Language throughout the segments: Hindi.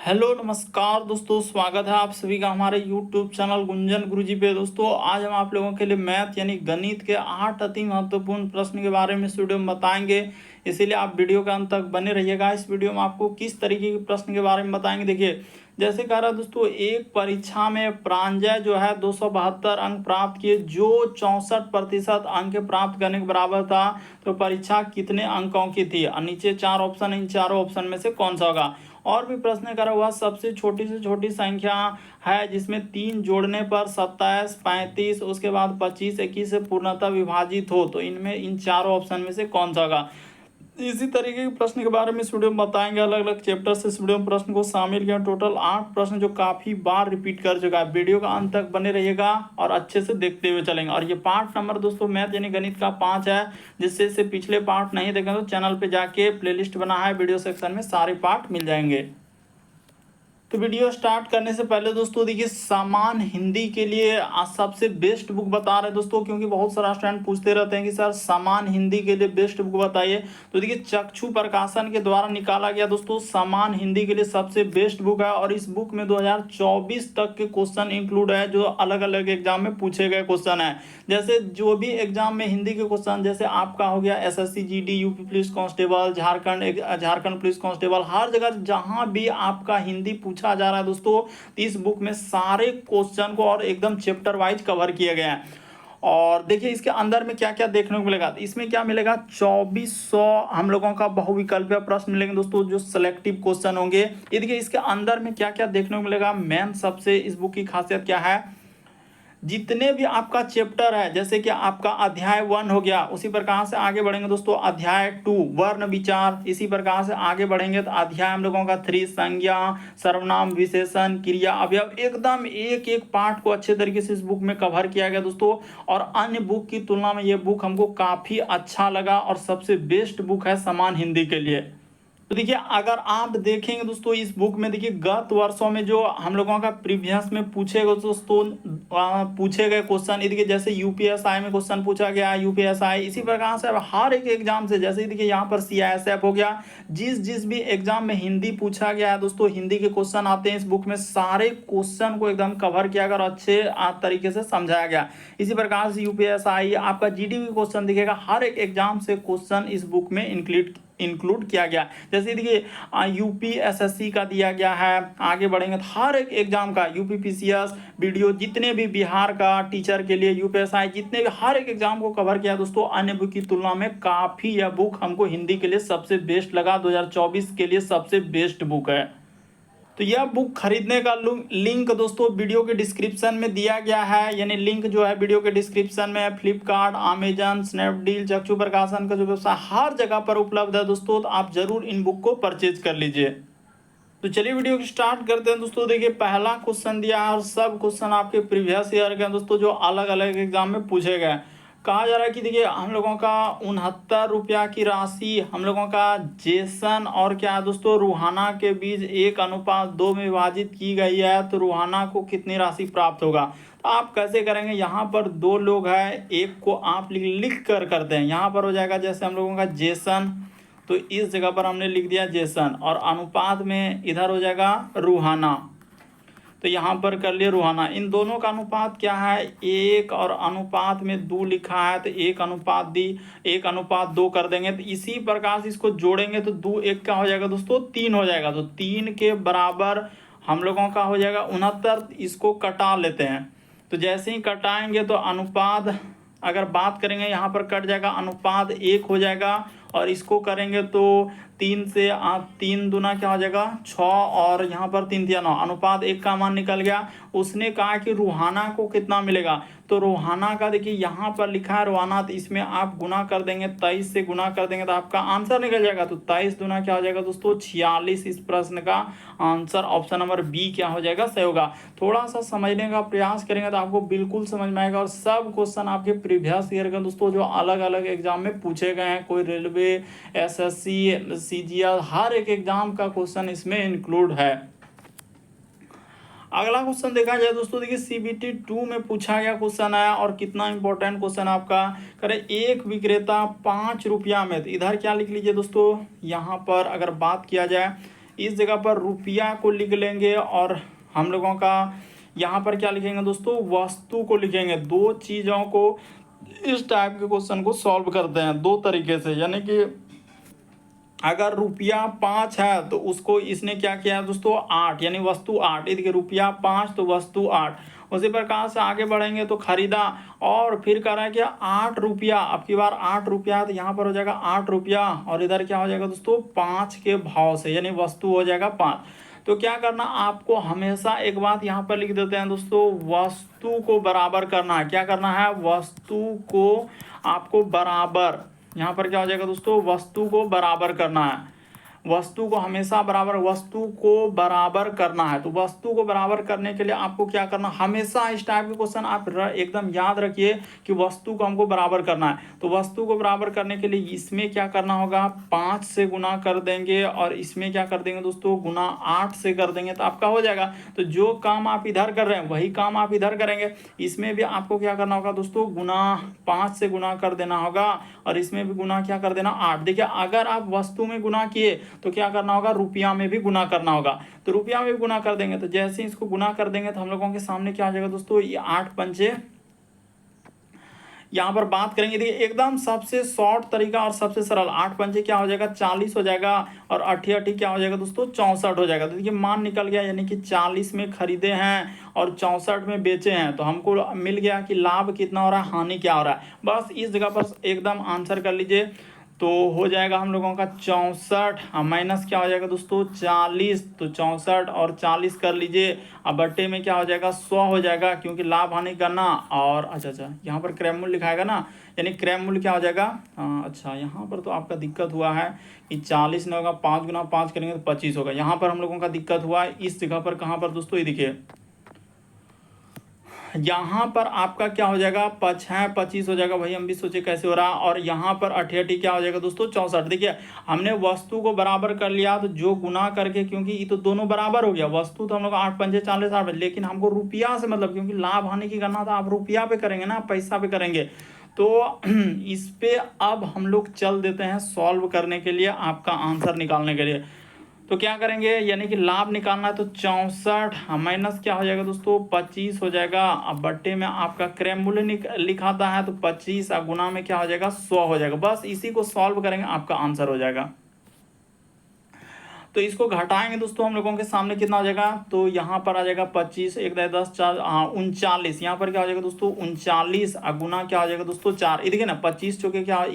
हेलो नमस्कार दोस्तों, स्वागत है आप सभी का हमारे यूट्यूब चैनल गुंजन गुरुजी पे। दोस्तों आज हम आप लोगों के लिए मैथ यानी गणित के 8 अति महत्वपूर्ण प्रश्न के बारे में इस वीडियो में बताएंगे, इसीलिए आप वीडियो के अंत तक बने रहिएगा। इस वीडियो में आपको किस तरीके के प्रश्न के बारे में बताएंगे। देखिए जैसे कह रहा है दोस्तों, एक परीक्षा में प्रांजय जो है 272 अंक प्राप्त किए, जो 64% अंक प्राप्त करने के बराबर था, तो परीक्षा कितने अंकों की थी। और नीचे 4 ऑप्शन, इन चारों ऑप्शन में से कौन सा होगा। और भी प्रश्न करा हुआ, सबसे छोटी से छोटी संख्या है जिसमें 3 जोड़ने पर 27, 35, उसके बाद 25, 21 से पूर्णतः विभाजित हो, तो इनमें इन चारों ऑप्शन में से कौन सा होगा। इसी तरीके के प्रश्न के बारे में इस वीडियो में बताएंगे। अलग अलग चैप्टर से इस वीडियो में प्रश्न को शामिल किया। टोटल 8 प्रश्न जो काफी बार रिपीट कर चुका है। वीडियो का अंत तक बने रहिएगा और अच्छे से देखते हुए चलेंगे। और ये पार्ट नंबर दोस्तों मैथ यानी गणित का 5 है। जिससे इससे पिछले पार्ट नहीं देखें तो चैनल पे जाके प्लेलिस्ट बना है, वीडियो सेक्शन में सारे पार्ट मिल जाएंगे। तो वीडियो स्टार्ट करने से पहले दोस्तों देखिए, सामान्य हिंदी के लिए आज सबसे बेस्ट बुक बता रहे हैं दोस्तों, क्योंकि बहुत सारा स्टूडेंट पूछते रहते हैं कि सर सामान्य हिंदी के लिए बेस्ट बुक बताइए। तो देखिए चक्षु प्रकाशन के द्वारा निकाला गया दोस्तों सामान्य हिंदी के लिए सबसे बेस्ट बुक है। और इस बुक में 2024 तक के क्वेश्चन इंक्लूड है, जो अलग अलग एग्जाम में पूछे गए क्वेश्चन है। जैसे जो भी एग्जाम में हिंदी के क्वेश्चन, जैसे आपका हो गया SSC GD, UP police constable, Jharkhand police constable, हर जगह जहां भी आपका हिंदी पूछा जा रहा है दोस्तों, इस बुक में सारे क्वेश्चन को और एकदम चैप्टर वाइज कवर किए गए हैं। और देखिए इसके अंदर में क्या क्या देखने को मिलेगा। इसमें क्या मिलेगा, 2400 हम लोगों का बहुविकल्पीय प्रश्न मिलेंगे दोस्तों, जो सिलेक्टिव क्वेश्चन होंगे। ये देखिए इसके अंदर में क्या क्या देखने को मिलेगा। मेन सबसे इस बुक की खासियत क्या है, जितने भी आपका चैप्टर है, जैसे कि आपका अध्याय 1 हो गया, उसी प्रकार से आगे बढ़ेंगे दोस्तों अध्याय 2 वर्ण विचार, इसी प्रकार से आगे बढ़ेंगे तो अध्याय हम लोगों का 3 संज्ञा, सर्वनाम, विशेषण, क्रिया, अवयव, एकदम एक एक पार्ट को अच्छे तरीके से इस बुक में कवर किया गया दोस्तों। और अन्य बुक की तुलना में ये बुक हमको काफी अच्छा लगा और सबसे बेस्ट बुक है सामान्य हिंदी के लिए। तो देखिए अगर आप देखेंगे दोस्तों इस बुक में, देखिए गत वर्षों में जो हम लोगों का प्रीवियस में पूछे गए दोस्तों पूछे गए क्वेश्चन, देखिए जैसे यूपीएसआई में क्वेश्चन पूछा गया, यूपीएसआई, इसी प्रकार से हर एक एग्जाम से, जैसे देखिए यहाँ पर CISF हो गया, जिस जिस भी एग्जाम में हिंदी पूछा गया है दोस्तों, हिंदी के क्वेश्चन आते हैं इस बुक में, सारे क्वेश्चन को एकदम कवर किया गया और अच्छे तरीके से समझाया गया। इसी प्रकार से यूपीएसआई आपका GD भी क्वेश्चन दिखेगा, हर एक एग्जाम से क्वेश्चन इस बुक में इंक्लूड किया गया। जैसे देखिए यूपी SSC का दिया गया है, आगे बढ़ेंगे तो हर एक एग्जाम का, यूपी PCS, वीडियो, जितने भी बिहार का टीचर के लिए, यूपीएसआई, जितने भी हर एक एग्जाम को कवर किया दोस्तों। अन्य बुक की तुलना में काफी यह बुक हमको हिंदी के लिए सबसे बेस्ट लगा, 2024 के लिए सबसे बेस्ट बुक है। तो यह बुक खरीदने का लिंक दोस्तों वीडियो के डिस्क्रिप्शन में दिया गया है, यानी लिंक जो है वीडियो के डिस्क्रिप्शन में फ्लिपकार्ट, अमेजन, स्नैपडील, चक्षु प्रकाशन का जो व्यवसाय हर जगह पर उपलब्ध है दोस्तों, तो आप जरूर इन बुक को परचेज कर लीजिए। तो चलिए वीडियो को स्टार्ट करते हैं दोस्तों। देखिए पहला क्वेश्चन दिया है और सब क्वेश्चन आपके प्रीवियस ईयर के दोस्तों, जो अलग अलग एग्जाम में पूछे गए। कहा जा रहा है कि देखिए हम लोगों का 69 रुपया की राशि हम लोगों का जेसन और क्या है दोस्तों रूहाना के बीच 1:2 में विभाजित की गई है, तो रूहाना को कितनी राशि प्राप्त होगा। तो आप कैसे करेंगे, यहाँ पर 2 लोग हैं, एक को आप लिख कर करते हैं। यहाँ पर हो जाएगा जैसे हम लोगों का जेसन, तो इस जगह पर हमने लिख दिया जेसन, और अनुपात में इधर हो जाएगा रूहाना, तो यहाँ पर कर लिए रूहाना। इन दोनों का अनुपात क्या है, 1 और अनुपात में 2 लिखा है, तो 1:2 कर देंगे। तो इसी प्रकार से इसको जोड़ेंगे तो 2 1 का हो जाएगा दोस्तों 3 हो जाएगा, तो 3 के बराबर हम लोगों का हो जाएगा 69। इसको कटा लेते हैं, तो जैसे ही कटाएंगे तो अनुपात अगर बात करेंगे यहाँ पर कट जाएगा, अनुपात 1 हो जाएगा। और इसको करेंगे तो 3 से 3 दूना क्या हो जाएगा 6, और यहाँ पर 3 3 9, अनुपात 1 का मान निकल गया। उसने कहा कि रूहाना को कितना मिलेगा, तो रूहाना का देखिए यहाँ पर लिखा है रूहाना, तो इसमें आप गुना कर देंगे, 23 से गुना कर देंगे तो आपका आंसर निकल जाएगा। तो 23 दूना क्या हो जाएगा दोस्तों 46। इस प्रश्न का आंसर ऑप्शन नंबर बी क्या हो जाएगा, सही होगा। थोड़ा सा समझने का प्रयास करेंगे तो आपको बिल्कुल समझ में आएगा। और सब क्वेश्चन आपके प्रीवियस ईयर के दोस्तों जो अलग अलग एग्जाम में पूछे गए हैं, कोई रेलवे, SSC, CGL, हर एक एग्जाम का क्वेश्चन इसमें इंक्लूड है। अगला क्वेश्चन देखा जाए दोस्तों, देखिए CBT 2 में पूछा गया क्वेश्चन है, और कितना इंपॉर्टेंट क्वेश्चन आपका करे, एक विक्रेता 5 रुपया में, तो इधर क्या लिख लीजिए दोस्तों, यहाँ पर अगर बात किया जाए इस जगह पर रुपया को लिख लेंगे और हम लोगों का यहाँ पर क्या लिखेंगे दोस्तों, वस्तु को लिखेंगे। दो चीज़ों को इस टाइप के क्वेश्चन को सॉल्व करते हैं दो तरीके से, यानी कि अगर रुपया 5 है तो उसको इसने क्या किया है दोस्तों, 8, यानी वस्तु 8। देखिए रुपया 5 तो वस्तु 8। उसी प्रकार से आगे बढ़ेंगे तो खरीदा, और फिर कह रहा है कि 8 रुपया, अब की बार 8 रुपया, तो यहाँ पर हो जाएगा 8 रुपया, और इधर क्या हो जाएगा दोस्तों, 5 के भाव से, यानी वस्तु हो जाएगा 5। तो क्या करना आपको, हमेशा एक बात यहाँ पर लिख देते हैं दोस्तों, वस्तु को बराबर करना है। क्या करना है, वस्तु को आपको बराबर, यहाँ पर क्या हो जाएगा दोस्तों, वस्तु को बराबर करना है। वस्तु को हमेशा बराबर, वस्तु को बराबर करना है। तो वस्तु को बराबर करने के लिए आपको क्या करना, हमेशा इस टाइप के क्वेश्चन आप एकदम याद रखिए कि वस्तु को हमको बराबर करना है। तो वस्तु को बराबर करने के लिए इसमें क्या करना होगा, 5 से गुना कर देंगे, और इसमें क्या कर देंगे दोस्तों, गुना 8 से कर देंगे, तो आपका हो जाएगा। तो जो काम आप इधर कर रहे हैं वही काम आप इधर करेंगे। इसमें भी आपको क्या करना होगा दोस्तों, गुना 5 से गुना कर देना होगा, और इसमें भी गुना क्या कर देना, 8। देखिए अगर आप वस्तु में गुना किए तो क्या करना होगा, रुपया में भी गुना करना होगा। तो रुपया में भी गुना कर देंगे, तो जैसे ही इसको गुना कर देंगे तो हम लोगों के सामने क्या आ जाएगा दोस्तों, ये 8 पंचे, यहाँ पर बात करेंगे। देखिए एकदम सबसे शॉर्ट तरीका और सबसे सरल, 8 पंचे क्या हो जाएगा, 40 हो जाएगा, और 8 8 क्या हो जाएगा दोस्तों, 64 हो जाएगा। तो देखिए मान निकल गया, यानी कि 40 में खरीदे हैं और 64 में बेचे हैं, तो हमको मिल गया कि लाभ कितना हो रहा है, हानि क्या हो रहा है। बस इस जगह पर एकदम आंसर कर लीजिए, तो हो जाएगा हम लोगों का 64, माइनस क्या हो जाएगा दोस्तों, 40। तो 64 और 40 कर लीजिए, अब बट्टे में क्या हो जाएगा, 100 हो जाएगा, क्योंकि लाभ हानि करना। और अच्छा यहाँ पर क्रय मूल्य लिखाएगा ना, यानी क्रय मूल्य क्या हो जाएगा, अच्छा यहाँ पर तो आपका दिक्कत हुआ है कि 40 नहीं होगा, 5 गुना 5 करेंगे तो 25 होगा। यहाँ पर हम लोगों का दिक्कत हुआ है इस जगह पर, कहाँ पर दोस्तों, ये देखिए यहाँ पर आपका क्या हो जाएगा, 25 हो जाएगा, वही हम भी सोचे कैसे हो रहा। और यहाँ पर 88 क्या हो जाएगा दोस्तों, 64। देखिए हमने वस्तु को बराबर कर लिया, तो जो गुना करके, क्योंकि ये तो दोनों बराबर हो गया, वस्तु तो हम लोग 8 पंजे 40 8, लेकिन हमको रुपया से मतलब, क्योंकि लाभ हानि की गणना तो आप रुपया पे करेंगे ना, पैसा पे करेंगे। तो इस पे अब हम लोग चल देते हैं सॉल्व करने के लिए, आपका आंसर निकालने के लिए। तो क्या करेंगे, यानी कि लाभ निकालना है, तो 64 माइनस क्या हो जाएगा दोस्तों, 25 हो जाएगा। अब बट्टे में आपका क्रय मूल्य लिखाता है, तो 25, और गुना में क्या हो जाएगा, 100 हो जाएगा। बस इसी को सॉल्व करेंगे, आपका आंसर हो जाएगा। तो इसको घटाएंगे दोस्तों, हम लोगों के सामने कितना हो जाएगा, तो यहाँ पर आ जाएगा 25, 1 10 4, 39। यहाँ पर क्या हो जाएगा दोस्तों, 39, गुना क्या हो जाएगा दोस्तों, 4। ये देखिए ना, 25 चौके क्या,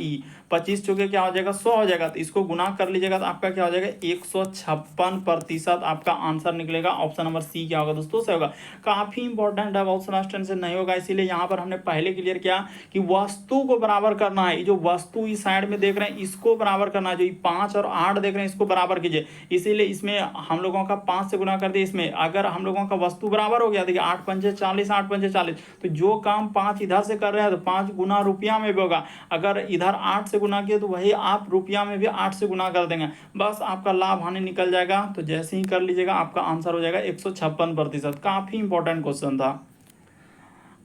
25 चौके क्या हो जाएगा, 100 हो जाएगा। तो इसको गुना कर लीजिएगा, तो आपका क्या हो जाएगा, 156% आपका आंसर निकलेगा। ऑप्शन नंबर सी क्या होगा दोस्तों, सही होगा। काफी इंपॉर्टेंट है, बहुत लास्ट टेंशन नहीं होगा, इसीलिए यहाँ पर हमने पहले क्लियर किया कि वस्तु को बराबर करना है। जो वस्तु इस साइड में देख रहे हैं इसको बराबर करना है, जो 5 और 8 देख रहे हैं इसको बराबर कीजिए। इसीलिए इसमें हम लोगों का 5 से गुना कर दिया। इसमें अगर हम लोगों का वस्तु बराबर हो गया, देखिए 8 पंजे 40, 8 पंजे 40, तो जो काम 5 इधर से कर रहे हैं तो 5 गुना रुपया में भी होगा। अगर इधर 8 से गुना किए तो वही आप रुपया में भी 8 से गुना कर देंगे, बस आपका लाभ हानि निकल जाएगा। तो जैसे ही कर लीजिएगा आपका आंसर हो जाएगा 156%। काफी इंपॉर्टेंट क्वेश्चन था।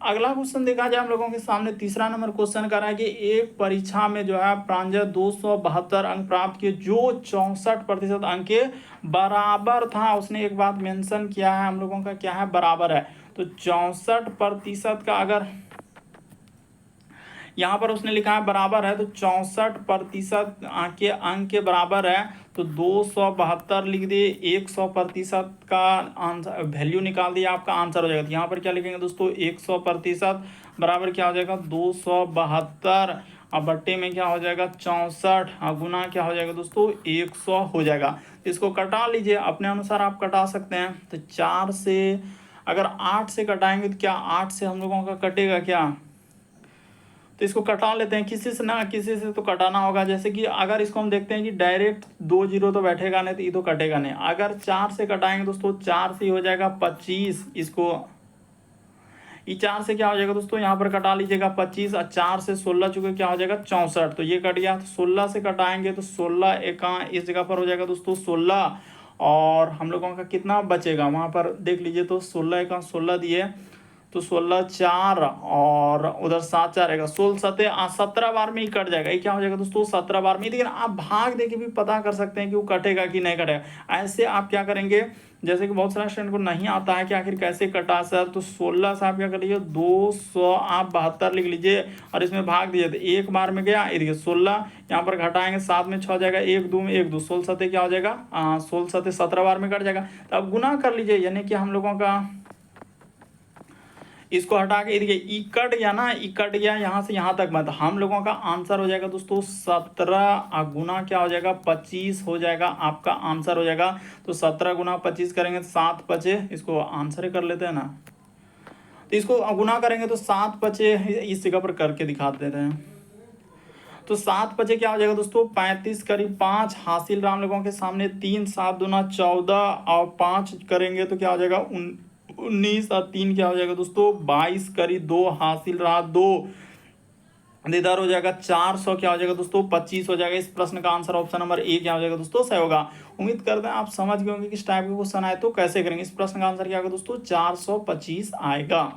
अगला क्वेश्चन देखा जाए हम लोगों के सामने, तीसरा नंबर क्वेश्चन कर रहा है कि एक परीक्षा में जो है प्रांजल 272 अंक प्राप्त किए, जो 64% अंक के बराबर था। उसने एक बात मेंशन किया है हम लोगों का, क्या है, बराबर है। तो 64% का अगर यहाँ पर उसने लिखा है बराबर है, तो 64% के अंक के बराबर है, तो 272 लिख दिए, 100% का आंसर वैल्यू निकाल दिया, आपका आंसर हो जाएगा। तो यहाँ पर क्या लिखेंगे दोस्तों, 100% बराबर क्या हो जाएगा, 272, और बट्टे में क्या हो जाएगा, 64, और गुना क्या हो जाएगा दोस्तों, 100 हो जाएगा। इसको कटा लीजिए, अपने अनुसार आप कटा सकते हैं। तो 4 से अगर 8 से कटाएंगे तो क्या 8 से हम लोगों का कटेगा क्या, तो इसको कटा लेते हैं, किसी से ना किसी से तो कटाना होगा। जैसे कि अगर इसको हम देखते हैं कि डायरेक्ट 2 0 तो बैठेगा नहीं, तो ये तो कटेगा नहीं। अगर 4 से कटाएंगे दोस्तों, 4 से हो जाएगा 25, इसको ये 4 से क्या हो जाएगा दोस्तों, यहाँ पर कटा लीजिएगा 25, और 4 से 16 चुके क्या हो जाएगा, 64, तो ये कट गया। तो 16 से कटाएंगे तो 16 एका इस जगह पर हो जाएगा दोस्तों 16, और हम लोगों का कितना बचेगा, वहाँ पर देख लीजिए, तो 16 एका 16 दिए, तो 16 4 और उधर 7 4 रहेगा, 16 7 17 बार में ही कट जाएगा। ये क्या हो जाएगा दोस्तों 17 बार में। लेकिन आप भाग दे के भी पता कर सकते हैं कि वो कटेगा कि नहीं कटेगा। ऐसे आप क्या करेंगे, जैसे कि बहुत सारा स्टूडेंट को नहीं आता है कि आखिर कैसे कटा सर, तो 16 से आप क्या कर लीजिए 200 आप 72 लिख लीजिए और इसमें भाग दीजिए, तो एक बार में गया। ये देखिए 16 यहाँ पर घटाएंगे, 7 में 6 हो जाएगा, 1 2 में 1 2, 16 7 क्या हो जाएगा 16 7 17 बार में कट जाएगा। तो अब गुना कर लीजिए, यानी कि हम लोगों का इसको हटा के देखिए ई कट गया ना, ई कट गया यहाँ से यहाँ तक। मतलब हम लोगों का आंसर हो जाएगा दोस्तों 17 गुना क्या हो जाएगा 25 हो जाएगा, आपका आंसर हो जाएगा। तो 17 गुना 25 करेंगे तो 7 बचे, इसको आंसर कर लेते हैं ना, तो इसको गुना करेंगे तो 7 बचे, इस जगह पर करके दिखा देते हैं। तो 7 बचे क्या हो जाएगा दोस्तों 35 करीब 5 हासिल राम लोगों के सामने, 3 7 दूना 14 और 5 करेंगे तो क्या हो जाएगा 19 और 3 क्या हो जाएगा दोस्तों 22 करीब 2 हासिल रहा 2, इधर हो जाएगा 400 क्या हो जाएगा दोस्तों 25 हो जाएगा। इस प्रश्न का आंसर ऑप्शन नंबर ए क्या हो जाएगा दोस्तों सही होगा। उम्मीद करते हैं आप समझ गए होंगे किस टाइप के क्वेश्चन आए तो कैसे करेंगे। इस प्रश्न का आंसर क्या होगा दोस्तों 425 आएगा।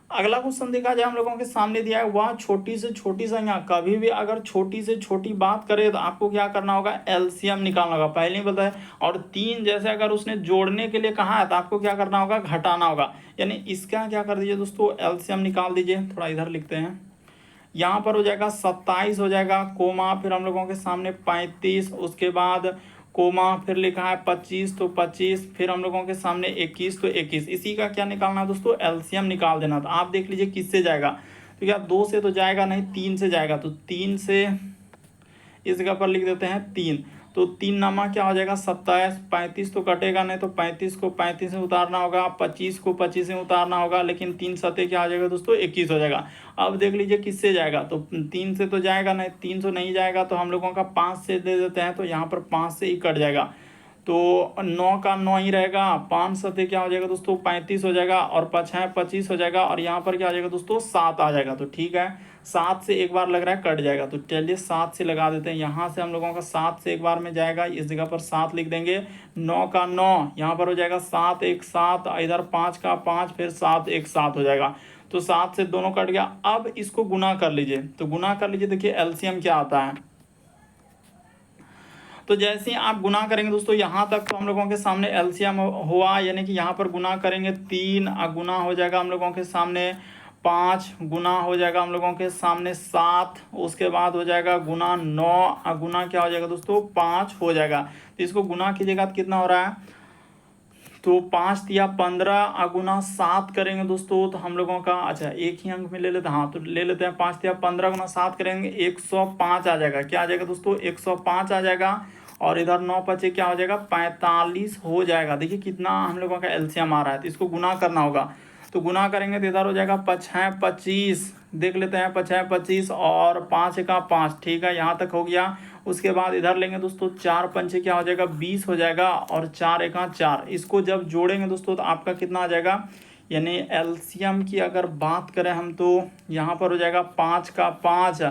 अगला क्वेश्चन देखा जाए हम लोगों के सामने दिया है, वह छोटी से छोटी संख्या, कभी भी अगर छोटी से छोटी बात करे तो आपको क्या करना होगा एलसीएम निकालना होगा, पहले ही बताया। और 3 जैसे अगर उसने जोड़ने के लिए कहा है तो आपको क्या करना होगा घटाना होगा, यानी इसका क्या कर दीजिए दोस्तों एलसीएम निकाल दीजिए। थोड़ा इधर लिखते हैं, यहाँ पर हो जाएगा 27 हो जाएगा, कोमा फिर हम लोगों के सामने 35, उसके बाद कोमा फिर लिखा है 25 तो 25, फिर हम लोगों के सामने 21 तो 21। इसी का क्या निकालना है दोस्तों एलसीएम निकाल देना। तो आप देख लीजिए किससे जाएगा, तो क्या 2 से तो जाएगा नहीं, 3 से जाएगा। तो 3 से इस जगह पर लिख देते हैं 3, तो 3 नामा क्या हो जाएगा 27, 35 तो कटेगा नहीं, तो 35 को 35 में उतारना होगा, 25 को 25 में उतारना होगा, लेकिन 3 सते क्या हो जाएगा दोस्तों 21 हो जाएगा। अब देख लीजिए किससे जाएगा, तो 3 से तो जाएगा नहीं, 3 से नहीं जाएगा तो हम लोगों का 5 से दे देते हैं, तो यहाँ पर 5 से ही कट जाएगा, तो 9 का 9 ही रहेगा, 5 सते क्या हो जाएगा दोस्तों 35 हो जाएगा, और 5 है 25 हो जाएगा, और यहाँ पर क्या हो जाएगा दोस्तों 7 आ जाएगा। तो ठीक है 7 से एक बार लग रहा है कट जाएगा, तो चलिए 7 से लगा देते हैं। यहाँ से हम लोगों का 7 से एक बार में जाएगा, इस जगह पर 7 लिख देंगे, 9 का 9 यहाँ पर हो जाएगा 7 1 7, इधर 5 का 5, फिर 7 1 7 हो जाएगा, तो 7 से दोनों कट गया। अब इसको गुना कर लीजिए, तो गुना कर लीजिए, देखिए एलसीएम क्या आता है। तो जैसे ही आप गुना करेंगे दोस्तों यहाँ तक तो हम लोगों के सामने एलसीएम हुआ, यानी कि यहाँ पर गुना करेंगे 3 गुना हो जाएगा हम लोगों के सामने 5, गुना हो जाएगा हम लोगों के सामने 7, उसके बाद हो जाएगा गुना 9, गुना क्या हो जाएगा दोस्तों 5 हो जाएगा। तो इसको गुना कीजिएगा तो कितना हो रहा है, तो 5 या 15 गुना 7 करेंगे दोस्तों, तो हम लोगों का अच्छा एक ही अंक में ले लेते हैं, हाँ तो ले लेते हैं 5 या 15 गुना 7 करेंगे 105 आ जाएगा। क्या आ जाएगा दोस्तों 105 आ जाएगा, और इधर 9 बचे क्या हो जाएगा 45 हो जाएगा। देखिए कितना हम लोगों का एलसीएम आ रहा है, तो इसको गुना करना होगा, तो गुना करेंगे तो इधर हो जाएगा 5 है 25, देख लेते हैं 5 है 25 और 5 का 5, ठीक है यहाँ तक हो गया। उसके बाद इधर लेंगे दोस्तों 4 पंचे क्या हो जाएगा 20 हो जाएगा, और 4 एका 4, इसको जब जोड़ेंगे दोस्तों तो आपका कितना आ जाएगा, यानी एलसीएम की अगर बात करें हम तो यहाँ पर हो जाएगा 5 का 5,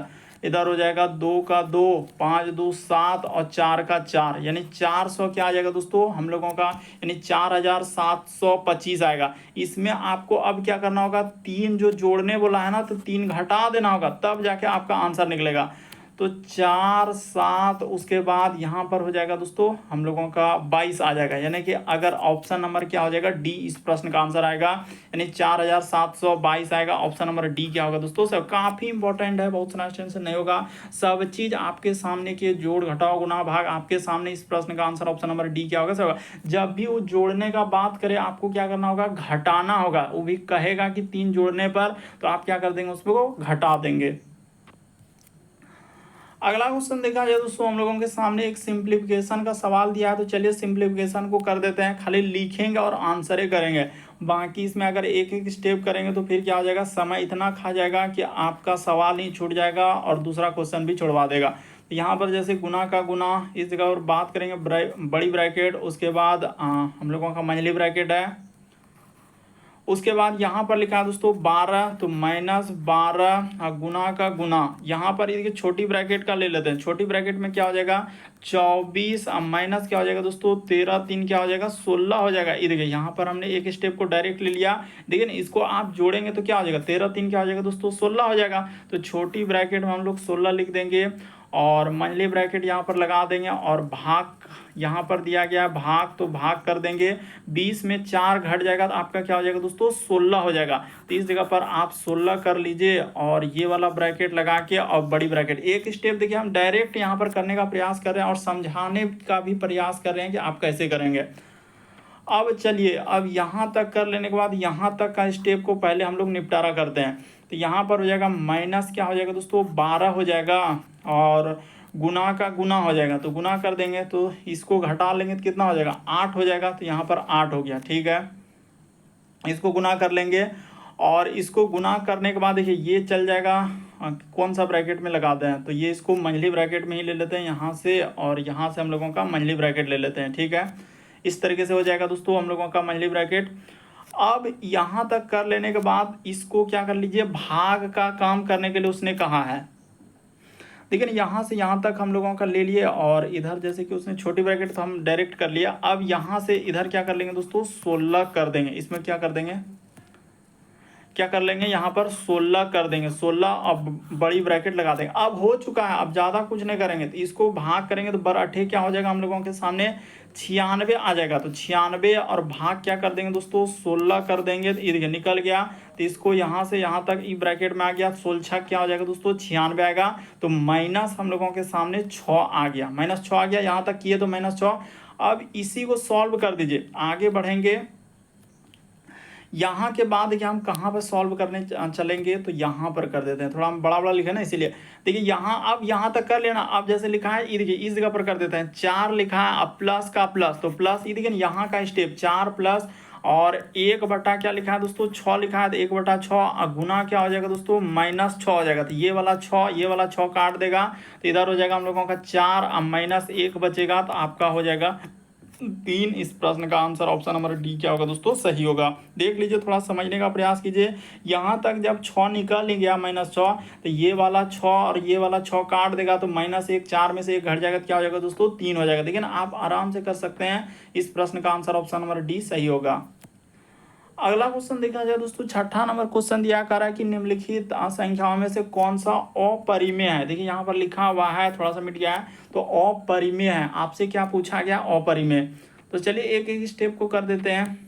इधर हो जाएगा 2 का 2, 5 2 7 और 4 का 4, यानी 400 क्या आ जाएगा दोस्तों हम लोगों का, यानी 4725 आएगा। इसमें आपको अब क्या करना होगा, 3 जो जोड़ने बोला है ना तो 3 घटा देना होगा, तब जाके आपका आंसर निकलेगा। तो 4 7, उसके बाद यहाँ पर हो जाएगा दोस्तों हम लोगों का 22 आ जाएगा, यानी कि अगर ऑप्शन नंबर क्या हो जाएगा डी, इस प्रश्न का आंसर आएगा, यानी 4722 आएगा। ऑप्शन नंबर डी क्या होगा दोस्तों, सब काफ़ी इंपॉर्टेंट है, बहुत सारा टेंशन नहीं होगा, सब चीज़ आपके सामने के जोड़ घटाओ गुना भाग आपके सामने। इस प्रश्न का आंसर ऑप्शन नंबर डी क्या होगा सब। जब भी वो जोड़ने का बात करे आपको क्या करना होगा घटाना होगा, वो भी कहेगा कि 3 जोड़ने पर, तो आप क्या कर देंगे उसको घटा देंगे। अगला क्वेश्चन देखा जाए दोस्तों हम लोगों के सामने एक सिंप्लीफिकेशन का सवाल दिया है, तो चलिए सिंप्लीफिकेशन को कर देते हैं, खाली लिखेंगे और आंसर करेंगे। बाकी इसमें अगर एक एक स्टेप करेंगे तो फिर क्या हो जाएगा, समय इतना खा जाएगा कि आपका सवाल ही छूट जाएगा और दूसरा क्वेश्चन भी छुड़वा देगा। तो यहाँ पर जैसे गुना का गुना, इस जगह पर बात करेंगे बड़ी ब्रैकेट, उसके बाद हम लोगों का मंझली ब्रैकेट है, उसके बाद यहाँ पर लिखा है दोस्तों 12, तो -12 गुना का गुना, यहाँ पर ये छोटी ब्रैकेट का ले लेते हैं। छोटी ब्रैकेट में क्या हो जाएगा 24 माइनस क्या हो जाएगा दोस्तों 13 3 क्या हो जाएगा 16 हो जाएगा। ये देखिए यहाँ पर हमने एक स्टेप को डायरेक्ट ले लिया, देखिए ना इसको आप जोड़ेंगे तो क्या हो जाएगा 13 3 क्या हो जाएगा दोस्तों 16 हो जाएगा। तो छोटी ब्रैकेट में हम लोग 16 लिख देंगे और मंझली ब्रैकेट यहाँ पर लगा देंगे और भाग यहाँ पर दिया गया है भाग, तो भाग कर देंगे 20 में 4 घट जाएगा तो आपका क्या हो जाएगा दोस्तों 16 हो जाएगा। तो इस जगह पर आप 16 कर लीजिए और ये वाला ब्रैकेट लगा के और बड़ी ब्रैकेट। एक स्टेप देखिए हम डायरेक्ट यहाँ पर करने का प्रयास कर रहे हैं और समझाने का भी प्रयास कर रहे हैं कि आप कैसे करेंगे। अब चलिए अब यहाँ तक कर लेने के बाद यहाँ तक का स्टेप को पहले हम लोग निपटारा करते हैं। तो यहाँ पर हो जाएगा माइनस क्या हो जाएगा दोस्तों 12 हो जाएगा और गुना का गुना हो जाएगा, तो गुना कर देंगे तो इसको घटा लेंगे तो कितना हो जाएगा 8 हो जाएगा। तो यहाँ पर 8 हो गया, ठीक है। इसको गुना कर लेंगे और इसको गुना करने के बाद देखिए ये चल जाएगा कौन सा ब्रैकेट में लगाते हैं, तो ये इसको मंझली ब्रैकेट में ही ले लेते हैं यहाँ से और यहाँ से हम लोगों का मंझली ब्रैकेट ले लेते हैं, ठीक है। इस तरीके से हो जाएगा दोस्तों हम लोगों का मंझली ब्रैकेट। अब यहाँ तक कर लेने के बाद इसको क्या कर लीजिए भाग का काम करने के लिए उसने कहा है। लेकिन यहाँ से यहाँ तक हम लोगों का ले लिए और इधर जैसे कि उसने छोटी ब्रैकेट तो हम डायरेक्ट कर लिया। अब यहाँ से इधर क्या कर लेंगे दोस्तों 16 कर देंगे, इसमें क्या कर देंगे क्या कर लेंगे यहाँ पर 16 कर देंगे 16, अब बड़ी ब्रैकेट लगा देंगे। अब हो चुका है, अब ज़्यादा कुछ नहीं करेंगे, तो इसको भाग करेंगे तो बराठे क्या हो जाएगा हम लोगों के सामने 96 आ जाएगा। तो 96 और भाग क्या कर देंगे दोस्तों 16 कर देंगे, तो ये देखिए निकल गया। तो इसको यहाँ से यहाँ तक ई ब्रैकेट में आ गया, 16 क्या हो जाएगा दोस्तों 96 आएगा। तो माइनस हम लोगों के सामने 6 आ गया, -6 आ गया, यहाँ तक किए तो -6। अब इसी को सॉल्व कर दीजिए, आगे बढ़ेंगे। यहाँ के बाद देखिए हम कहाँ पर सॉल्व करने चलेंगे, तो यहाँ पर कर देते हैं, थोड़ा हम बड़ा बड़ा लिखा है ना इसीलिए। देखिए यहाँ अब यहाँ तक कर लेना, अब जैसे लिखा है ये देखिए इस जगह पर कर देते हैं 4 लिखा है, अब प्लस का प्लस, तो प्लस ये देखिए यहाँ का स्टेप 4 प्लस और 1 बटा क्या लिखा है दोस्तों 6 लिखा है, तो 1 बटा 6 गुना क्या हो जाएगा दोस्तों -6 हो जाएगा। तो ये वाला 6 ये वाला 6 काट देगा, तो इधर हो जाएगा हम लोगों का 4 अब -1 बचेगा, तो आपका हो जाएगा 3। इस प्रश्न का आंसर ऑप्शन नंबर डी क्या होगा दोस्तों सही होगा। देख लीजिए, थोड़ा समझने का प्रयास कीजिए। यहाँ तक जब 6 निकल ही गया -6, तो ये वाला 6 और ये वाला 6 काट देगा, तो -1 4 में से 1 घट जाएगा, तो क्या हो जाएगा दोस्तों 3 हो जाएगा। लेकिन आप आराम से कर सकते हैं, इस प्रश्न का आंसर ऑप्शन नंबर डी सही होगा। अगला क्वेश्चन देखा जाए दोस्तों, 6ठा नंबर क्वेश्चन दिया कर रहा है कि निम्नलिखित संख्याओं में से कौन सा अपरिमेय है। देखिए यहाँ पर लिखा हुआ है, थोड़ा सा मिट गया है, तो अपरिमेय है। आपसे क्या पूछा गया अपरिमेय, तो चलिए एक एक स्टेप को कर देते हैं।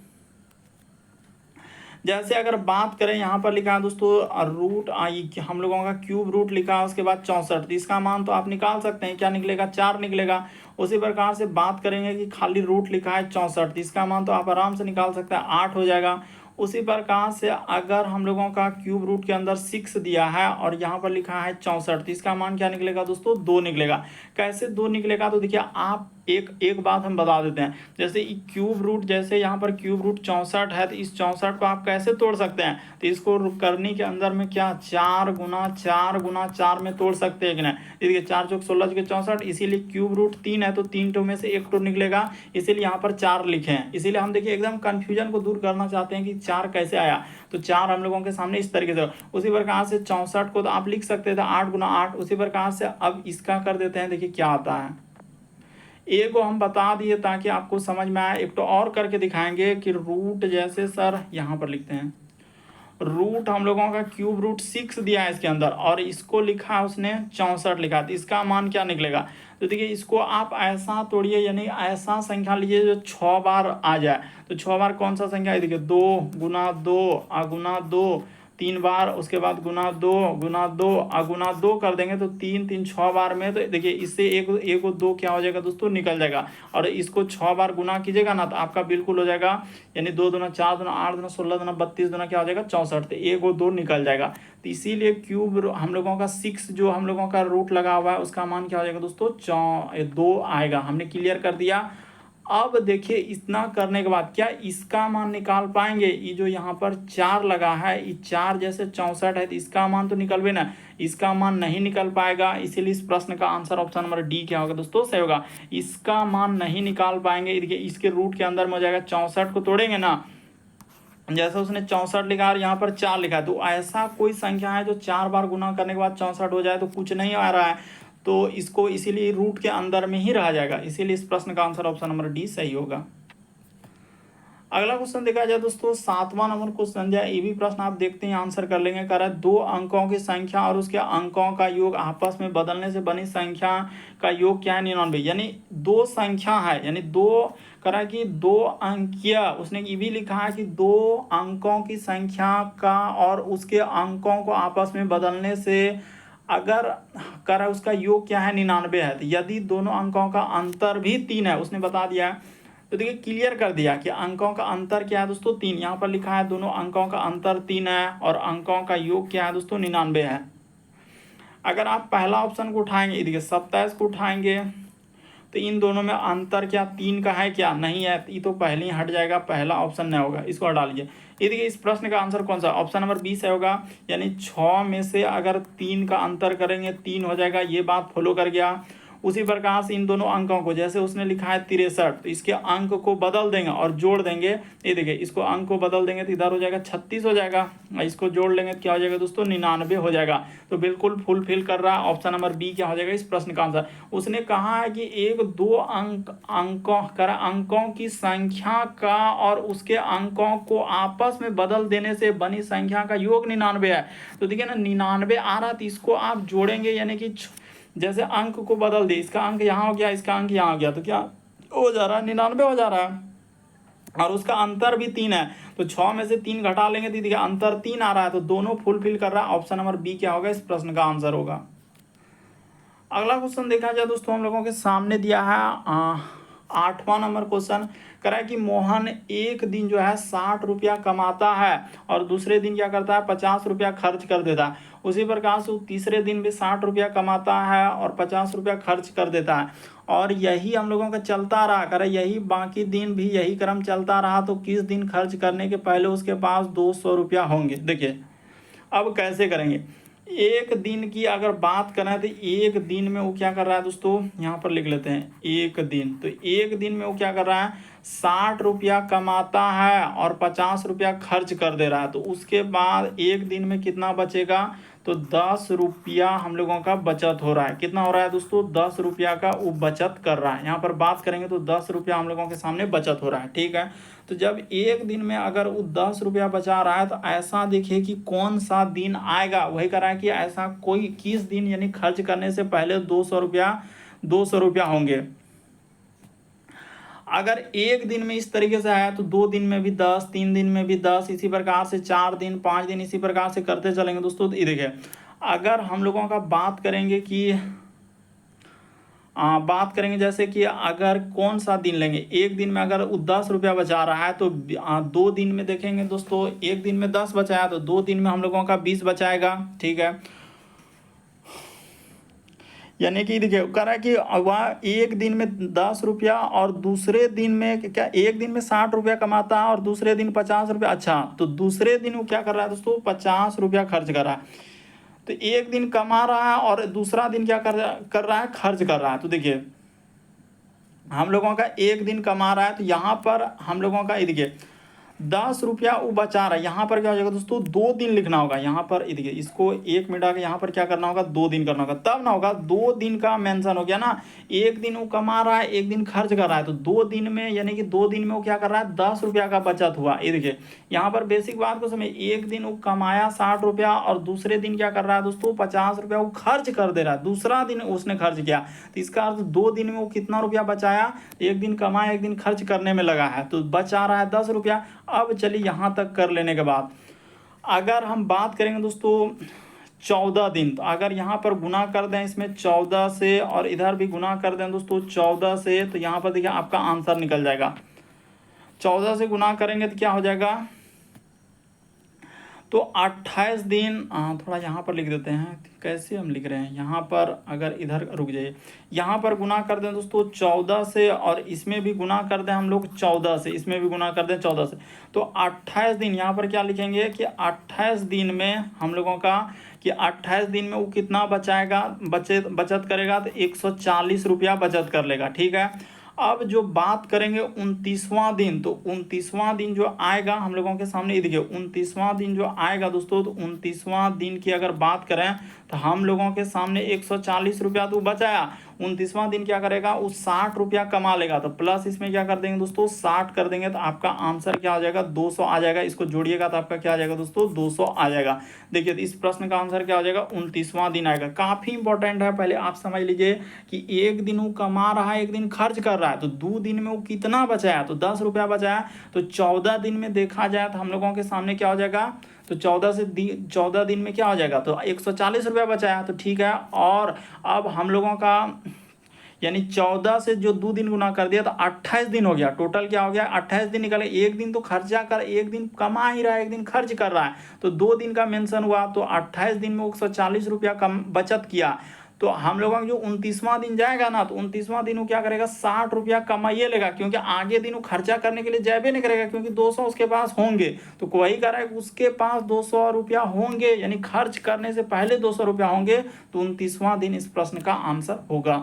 जैसे अगर बात करें यहाँ पर लिखा है दोस्तों रूट आई, हम लोगों का क्यूब रूट लिखा है, उसके बाद 64, तो इसका मान तो आप निकाल सकते हैं, क्या निकलेगा 4 निकलेगा। उसी प्रकार से बात करेंगे कि खाली रूट लिखा है 64, तो इसका मान तो आप आराम से निकाल सकते हैं, 8 हो जाएगा। उसी प्रकार से अगर हम लोगों का क्यूब रूट के अंदर 6 दिया है और यहाँ पर लिखा है 64, तो इसका मान क्या निकलेगा दोस्तों 2 निकलेगा। कैसे 2 निकलेगा, तो देखिए आप एक बात हम बता देते हैं। जैसे क्यूब रूट, जैसे यहाँ पर क्यूब रूट 64 है, तो इस 64 को आप कैसे तोड़ सकते हैं, तो इसको करने के अंदर में क्या 4 गुना 4 में तोड़ सकते हैं कि नहीं। देखिए 4 चौक 16 के 64, इसीलिए क्यूब रूट 3 है, तो 3 टो में से 1 टो निकलेगा, इसीलिए यहाँ पर 4 लिखे हैं। इसीलिए हम देखिए एकदम कन्फ्यूजन को दूर करना चाहते हैं कि 4 कैसे आया, तो 4 हम लोगों के सामने इस तरीके से। उसी प्रकार से 64 को तो आप लिख सकते थे 8 गुना 8। उसी प्रकार से अब इसका कर देते हैं, देखिए क्या आता है। एक को हम बता दिए ताकि आपको समझ में आए, एक तो और करके दिखाएंगे कि रूट, जैसे सर यहाँ पर लिखते हैं रूट हम लोगों का क्यूब रूट 6 दिया है इसके अंदर और इसको लिखा है उसने 64 लिखा, तो इसका मान क्या निकलेगा। तो देखिए इसको आप ऐसा तोड़िए, यानी ऐसा संख्या लीजिए जो 6 बार आ जाए। तो 6 बार कौन सा संख्या है, देखिए 2 गुना 2 गुना 2 3 बार, उसके बाद गुना 2 गुना 2 गुना 2 कर देंगे, तो 3 3 6 बार में, तो देखिए इससे एक 2 क्या हो जाएगा दोस्तों निकल जाएगा। और इसको 6 बार गुना कीजिएगा ना, तो आपका बिल्कुल हो जाएगा, यानी 2 दूना 4 दूना 8 दूना 16 दूना 32 दूना क्या हो जाएगा 64, तो 1 2 निकल जाएगा। तो इसीलिए क्यूब हम लोगों का 6 जो हम लोगों का रूट लगा हुआ है उसका मान क्या हो जाएगा दोस्तों 2 आएगा। हमने क्लियर कर दिया। अब देखिए इतना करने के बाद क्या इसका मान निकाल पाएंगे। ये जो यहाँ पर 4 लगा है, ये 4 जैसे 64 है, तो इसका मान तो निकलवे ना, इसका मान नहीं निकल पाएगा। इसीलिए इस प्रश्न का आंसर ऑप्शन नंबर डी क्या होगा दोस्तों सही होगा। इसका मान नहीं निकाल पाएंगे, देखिए इसके रूट के अंदर में हो जाएगा 64 को तोड़ेंगे ना, जैसे उसने 64 लिखा और यहाँ पर 4 लिखा है, तो ऐसा कोई संख्या है जो 4 बार गुना करने के बाद 64 हो जाए, तो कुछ नहीं आ रहा है, तो इसको इसीलिए रूट के अंदर में ही रह जाएगा, इसीलिए इस प्रश्न का आंसर ऑप्शन नंबर डी सही होगा। अगला क्वेश्चन देखा जाए दोस्तों 7वां नंबर क्वेश्चन जो है, ये भी प्रश्न आप देखते हैं आंसर कर लेंगे। कह रहा है 2 अंकों की संख्या और उसके अंकों का योग आपस में बदलने से बनी संख्या का योग क्या है 99। यानी दो संख्या है, यानी दो कह रहा है कि 2 अंकीय, उसने ये भी लिखा है कि 2 अंकों की संख्या का और उसके अंकों को आपस में बदलने से अगर कह रहा है उसका योग क्या है 99 है, तो यदि दोनों अंकों का अंतर भी 3 है, उसने बता दिया है, तो देखिए क्लियर कर दिया कि अंकों का अंतर क्या है दोस्तों 3। यहाँ पर लिखा है दोनों अंकों का अंतर 3 है और अंकों का योग क्या है दोस्तों 99 है। अगर आप पहला ऑप्शन को उठाएंगे, देखिए 27 को उठाएंगे, तो इन दोनों में अंतर क्या 3 का है क्या, नहीं है, ये तो पहले ही हट जाएगा, पहला ऑप्शन नहीं होगा, इसको हटा लीजिए। ये देखिए इस प्रश्न का आंसर कौन सा, ऑप्शन नंबर 20 होगा। यानी 6 में से अगर 3 का अंतर करेंगे 3 हो जाएगा, ये बात फॉलो कर गया। उसी प्रकार से इन दोनों अंकों को, जैसे उसने लिखा है 63, तो इसके अंक को बदल देंगे और जोड़ देंगे, ये देखिए इसको अंक को बदल देंगे तो इधर हो जाएगा 36 हो जाएगा, इसको जोड़ लेंगे तो क्या हो जाएगा दोस्तों 99 हो जाएगा। तो बिल्कुल फुलफिल कर रहा है, ऑप्शन नंबर बी क्या हो जाएगा इस प्रश्न का आंसर। उसने कहा है कि एक 2 अंकों की संख्या का और उसके अंकों को आपस में बदल देने से बनी संख्या का योग 99 है। तो देखिए ना 99 आ रहा, तो इसको आप जोड़ेंगे, यानी कि जैसे अंक को बदल दिए, इसका अंक यहाँ हो गया, इसका अंक यहाँ हो गया, तो क्या हो जा रहा है 99 हो जा रहा है। और उसका अंतर भी 3 है, तो 6 में से 3 घटा लेंगे तो देखिए अंतर 3 आ रहा है, तो दोनों फुलफिल कर रहा है, ऑप्शन नंबर बी क्या होगा इस प्रश्न का आंसर होगा। अगला क्वेश्चन देखा जाए दोस्तों हम लोगों के सामने दिया है 8वां नंबर क्वेश्चन। कह रहा है कि मोहन एक दिन जो है 60 रुपया कमाता है और दूसरे दिन क्या करता है 50 रुपया खर्च कर देता है। उसी प्रकार से तीसरे दिन भी 60 रुपया कमाता है और 50 रुपया खर्च कर देता है, और यही हम लोगों का चलता रहा। कह रहा है यही बाकी दिन भी यही क्रम चलता रहा, तो किस दिन खर्च करने के पहले उसके पास 200 रुपया होंगे। देखिए अब कैसे करेंगे, एक दिन की अगर बात करें तो एक दिन में वो क्या कर रहा है दोस्तों, यहाँ पर लिख लेते हैं एक दिन, तो एक दिन में वो क्या कर रहा है 60 रुपया कमाता है और 50 रुपया खर्च कर दे रहा है। तो उसके बाद एक दिन में कितना बचेगा, तो 10 रुपया हम लोगों का बचत हो रहा है। कितना हो रहा है दोस्तों 10 रुपया का वो बचत कर रहा है। यहाँ पर बात करेंगे तो 10 रुपया हम लोगों के सामने बचत हो रहा है, ठीक है। तो जब एक दिन में अगर वो 10 रुपया बचा रहा है, तो ऐसा देखिए कि कौन सा दिन आएगा, वही कर रहा है कि ऐसा कोई किस दिन यानी खर्च करने से पहले 200 रुपया होंगे। अगर एक दिन में इस तरीके से आया तो 2 दिन में भी 10, 3 दिन में भी 10, इसी प्रकार से 4 दिन 5 दिन इसी प्रकार से करते चलेंगे दोस्तों। तो ये देखिए अगर हम लोगों का बात करेंगे कि बात करेंगे जैसे कि अगर कौन सा दिन लेंगे, एक दिन में अगर वो 10 रुपया बचा रहा है तो 2 दिन में देखेंगे दोस्तों, एक दिन में 10 बचाया तो 2 दिन में हम लोगों का 20 बचाएगा, ठीक है। यानी कि देखिए कह रहा है कि वह एक दिन में 10 रुपया और दूसरे दिन में क्या, एक दिन में 60 रुपया कमाता है और दूसरे दिन 50 रुपया। अच्छा, तो दूसरे दिन वो क्या कर रहा है दोस्तों 50 रुपया खर्च कर रहा है। तो एक दिन कमा रहा है और दूसरा दिन क्या कर रहा है खर्च कर रहा है। तो देखिए हम लोगों का एक दिन कमा रहा है, तो यहाँ पर हम लोगों का ये देखिए 10 रुपया वो बचा रहा है। यहाँ पर क्या हो जाएगा दोस्तों 2 दिन लिखना होगा, यहाँ पर देखिए इसको 1 मिनट आके यहाँ पर क्या करना होगा 2 दिन करना होगा, तब ना होगा 2 दिन का मेंशन हो गया ना। एक दिन वो कमा रहा है, एक दिन खर्च कर रहा है, तो 2 दिन में यानी कि 2 दिन में वो क्या कर रहा है 10 रुपया का बचत हुआ। ये देखिए यहाँ पर बेसिक बात को समझ, एक दिन वो कमाया 60 रुपया और दूसरे दिन क्या कर रहा है दोस्तों 50 रुपया वो खर्च कर दे रहा है, दूसरा दिन उसने खर्च किया। तो इसका अर्थ 2 दिन में वो कितना रुपया बचाया, एक दिन कमाया एक दिन खर्च करने में लगा है, तो बचा रहा है 10 रुपया। अब चलिए यहाँ तक कर लेने के बाद अगर हम बात करेंगे दोस्तों 14 दिन, तो अगर यहाँ पर गुना कर दें इसमें 14 से और इधर भी गुना कर दें दोस्तों 14 से, तो यहाँ पर देखिए आपका आंसर निकल जाएगा। 14 से गुना करेंगे तो क्या हो जाएगा, तो 28 दिन। थोड़ा यहाँ पर लिख देते हैं, कैसे हम लिख रहे हैं यहाँ पर, अगर इधर रुक जाइए, यहाँ पर गुना कर दें दोस्तों 14 से और इसमें भी गुना कर दें हम लोग 14 से, इसमें भी गुना कर दें 14 से, तो 28 दिन। यहाँ पर क्या लिखेंगे कि 28 दिन में हम लोगों का कि 28 दिन में वो कितना बचाएगा बचत करेगा, तो 140 रुपया बचत कर लेगा, ठीक है। अब जो बात करेंगे 29वां दिन, तो 29वां दिन जो आएगा हम लोगों के सामने, ये देखिए 29वां दिन जो आएगा दोस्तों, तो 29वां दिन की अगर बात करें तो हम लोगों के सामने 140 रुपया तो बचाया। 29वां दिन क्या करेगा, उस 60 रुपया कमा लेगा, तो प्लस इसमें क्या कर देंगे दोस्तों, 60 कर देंगे, तो आपका आंसर क्या आ जाएगा, 200 आ जाएगा। इसको जोड़िएगा तो आपका क्या आ जाएगा दोस्तों, 200 आ जाएगा। देखिए इस प्रश्न का आंसर क्या हो जाएगा, 29वां दिन आएगा। काफी इंपॉर्टेंट है, पहले आप समझ लीजिए कि एक दिन वो कमा रहा है, एक दिन खर्च कर रहा है, तो 2 दिन में वो कितना बचाया, तो 10 रुपया बचाया। तो 14 दिन में देखा जाए तो हम लोगों के सामने क्या हो जाएगा, तो 14 दिन में क्या हो जाएगा, तो 140 रुपया बचाया, तो ठीक है। और अब हम लोगों का यानी 14 से जो 2 दिन गुना कर दिया तो 28 दिन हो गया। टोटल क्या हो गया, 28 दिन निकले। एक दिन तो खर्चा कर, एक दिन कमा ही रहा है, एक दिन खर्च कर रहा है, तो 2 दिन का मेंशन हुआ, तो 28 दिन में 140 रुपया कम बचत किया। तो हम लोगों का जो 29वां दिन जाएगा ना, तो 29वां दिन वो क्या करेगा, 60 रुपया कमाइए लेगा, क्योंकि आगे दिन वो खर्चा करने के लिए जाबे नहीं करेगा, क्योंकि 200 उसके पास होंगे। तो वही कह रहा है उसके पास 200 रुपया होंगे, यानी खर्च करने से पहले 200 रुपया होंगे, तो 29वां दिन इस प्रश्न का आंसर होगा।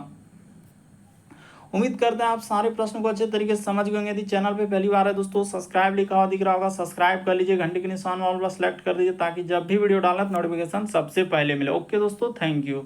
उम्मीद करते हैं आप सारे प्रश्नों को अच्छे तरीके से समझ गए होंगे। यदि चैनल पे पहली बार है दोस्तों, सब्सक्राइब लिखा हुआ दिख रहा होगा, सब्सक्राइब कर लीजिए, घंटे के निशान वाला सेलेक्ट कर दीजिए, ताकि जब भी वीडियो डालें तो नोटिफिकेशन सबसे पहले मिले। ओके दोस्तों, थैंक यू।